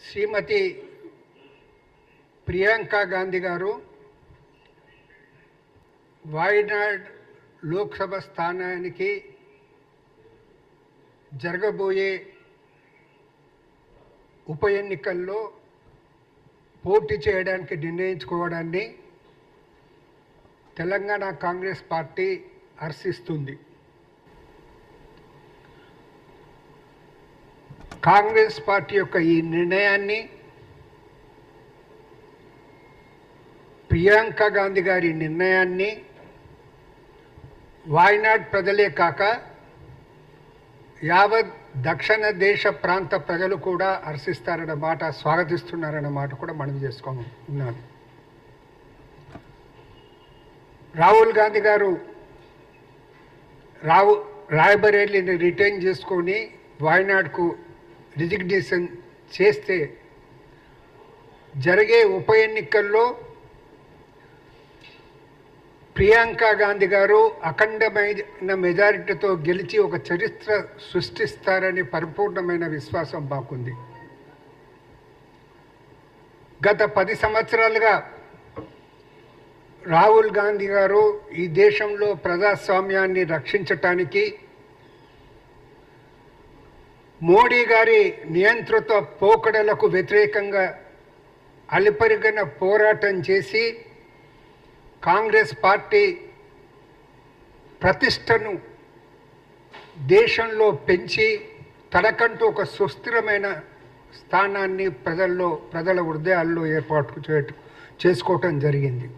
శ్రీమతి ప్రియాంక గాంధీ గారు వాయనాడ్ లోక్సభ స్థానానికి జరగబోయే ఉప ఎన్నికల్లో పోటీ చేయడానికి నిర్ణయించుకోవడాన్ని తెలంగాణ కాంగ్రెస్ పార్టీ హర్షిస్తుంది. కాంగ్రెస్ పార్టీ యొక్క ఈ నిర్ణయాన్ని ప్రియాంక గాంధీ గారి నిర్ణయాన్ని వాయనాడ్ ప్రజలే కాక యావత్ దక్షిణ దేశ ప్రాంత ప్రజలు కూడా హర్షిస్తారన్న మాట, స్వాగతిస్తున్నారన్న మాట కూడా మనం చేసుకున్నాను. రాహుల్ గాంధీ గారు రాయ్బరేలీని రిటైన్ చేసుకొని వాయనాడ్కు రిజిగ్నేషన్ చేస్తే జరిగే ఉప ఎన్నికల్లో ప్రియాంక గాంధీ గారు అఖండమైన మెజారిటీతో గెలిచి ఒక చరిత్ర సృష్టిస్తారని పరిపూర్ణమైన విశ్వాసం మాకుంది. గత 10 సంవత్సరాలుగా రాహుల్ గాంధీ గారు ఈ దేశంలో ప్రజాస్వామ్యాన్ని రక్షించటానికి, మోడీ గారి నియంత్రిత పోకడలకు వ్యతిరేకంగా అలుపెరుగని పోరాటం చేసి కాంగ్రెస్ పార్టీ ప్రతిష్టను దేశంలో పెంచి తనకంటూ ఒక సుస్థిరమైన స్థానాన్ని ప్రజల హృదయాల్లో ఏర్పాటు చేసుకోవటం జరిగింది.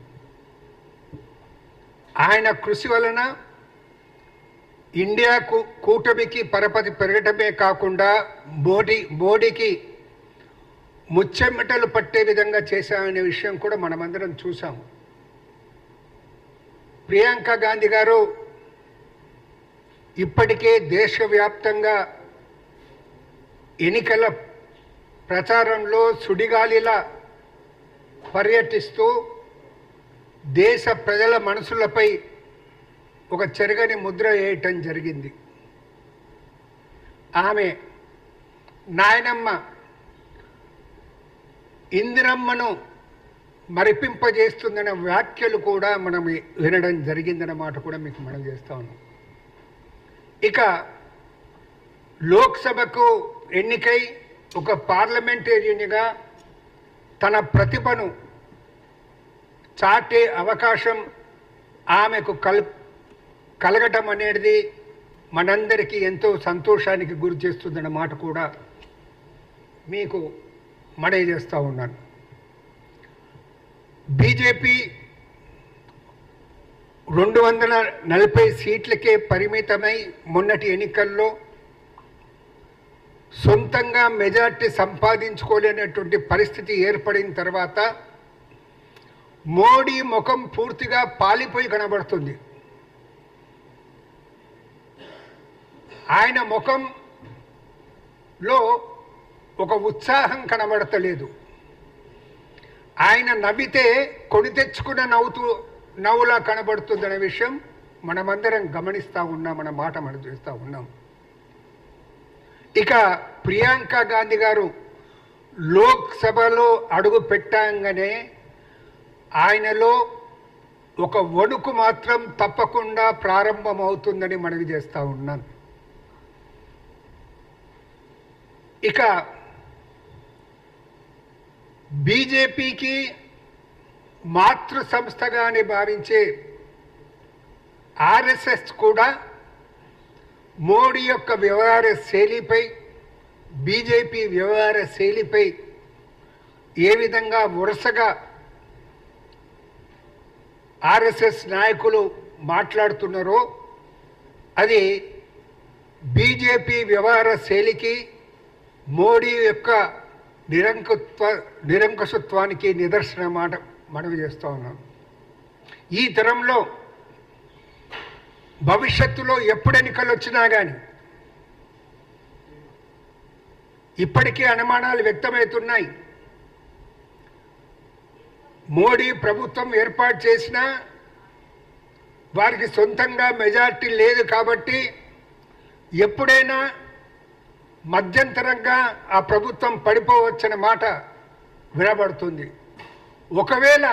ఆయన కృషి వలన ఇండియా కూటమికి పరపతి పెరగటమే కాకుండా మోడీకి ముచ్చెమటలు పట్టే విధంగా చేశామనే విషయం కూడా మనమందరం చూసాము. ప్రియాంక గాంధీ గారు ఇప్పటికే దేశవ్యాప్తంగా ఎన్నికల ప్రచారంలో సుడిగాలిలా పర్యటిస్తూ దేశ ప్రజల మనసులపై ఒక చెరగని ముద్ర వేయటం జరిగింది. ఆమె నాయనమ్మ ఇందిరమ్మను మరిపింపజేస్తుందన్న వ్యాఖ్యలు కూడా మనం వినడం జరిగిందన్న మాట కూడా మీకు మనం చేస్తా ఉన్నాం. ఇక లోక్సభకు ఎన్నికై ఒక పార్లమెంటేరియన్గా తన ప్రతిభను చాటే అవకాశం ఆమెకు కలగటం అనేది మనందరికీ ఎంతో సంతోషానికి గురి చేస్తుందన్న మాట కూడా మీకు మనవి చేస్తూ ఉన్నాను. బీజేపీ 240 సీట్లకే పరిమితమై మొన్నటి ఎన్నికల్లో సొంతంగా మెజార్టీ సంపాదించుకోలేనటువంటి పరిస్థితి ఏర్పడిన తర్వాత మోడీ ముఖం పూర్తిగా పాలిపోయి కనబడుతుంది. ఆయన ముఖంలో ఒక ఉత్సాహం కనబడతలేదు. ఆయన నవ్వితే కొని తెచ్చుకున్న నవ్వులా కనబడుతుందనే విషయం మనమందరం గమనిస్తూ ఉన్నాం, మన మాట మనం చేస్తూ ఉన్నాం. ఇక ప్రియాంక గాంధీ గారు లోక్సభలో అడుగు పెట్టంగానే ఆయనలో ఒక వణుకు మాత్రం తప్పకుండా ప్రారంభమవుతుందని మనవి చేస్తూ ఉన్నాను. ఇక బీజేపీకి మాతృ సంస్థగానే భావించే ఆర్ఎస్ఎస్ కూడా మోడీ యొక్క వ్యవహార శైలిపై, బీజేపీ వ్యవహార శైలిపై ఏ విధంగా వరుసగా ఆర్ఎస్ఎస్ నాయకులు మాట్లాడుతున్నారో అది బీజేపీ వ్యవహార శైలికి, మోడీ యొక్క నిరంకుశత్వానికి నిదర్శన మాట మనవి చేస్తూ ఉన్నాం. ఈ తరంలో భవిష్యత్తులో ఎప్పుడు ఎన్నికలు వచ్చినా కానీ ఇప్పటికే అనుమానాలు వ్యక్తమవుతున్నాయి. మోడీ ప్రభుత్వం ఏర్పాటు చేసినా వారికి సొంతంగా మెజారిటీ లేదు కాబట్టి ఎప్పుడైనా మధ్యంతరంగా ఆ ప్రభుత్వం పడిపోవచ్చనే మాట వినబడుతుంది. ఒకవేళ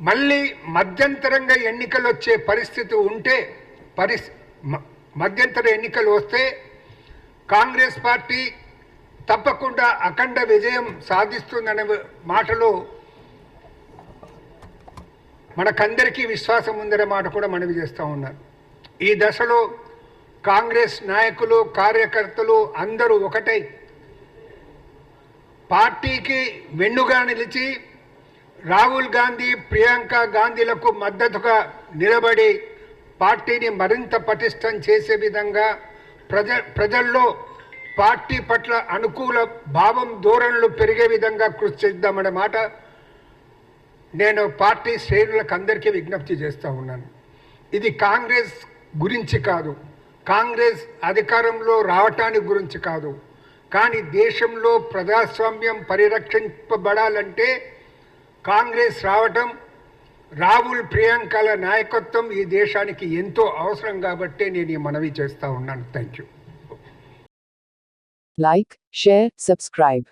మళ్ళీ మధ్యంతరంగా ఎన్నికలు వచ్చే పరిస్థితి ఉంటే మధ్యంతర ఎన్నికలు వస్తే కాంగ్రెస్ పార్టీ తప్పకుండా అఖండ విజయం సాధిస్తుందనే మాటలో మనకందరికీ విశ్వాసం ఉందనే మాట కూడా మనవి చేస్తూ ఉన్నారు. ఈ దశలో కాంగ్రెస్ నాయకులు కార్యకర్తలు అందరూ ఒకటై పార్టీకి వెన్నుగా నిలిచి రాహుల్ గాంధీ ప్రియాంక గాంధీలకు మద్దతుగా నిలబడి పార్టీని మరింత పటిష్టం చేసే విధంగా ప్రజల్లో పార్టీ పట్ల అనుకూల భావం ధోరణులు పెరిగే విధంగా కృషి చేద్దామనే మాట నేను పార్టీ శ్రేణులకు అందరికీ విజ్ఞప్తి చేస్తూ ఉన్నాను. ఇది కాంగ్రెస్ గురించి కాదు, కాంగ్రెస్ అధికారంలో రావటానికి గురించి కాదు, కానీ దేశంలో ప్రజాస్వామ్యం పరిరక్షింపబడాలంటే కాంగ్రెస్ రావటం, రాహుల్ ప్రియాంకల నాయకత్వం ఈ దేశానికి ఎంతో అవసరం కాబట్టి నేను ఈ మనవి చేస్తూ ఉన్నాను. Thank you. Like, share, subscribe.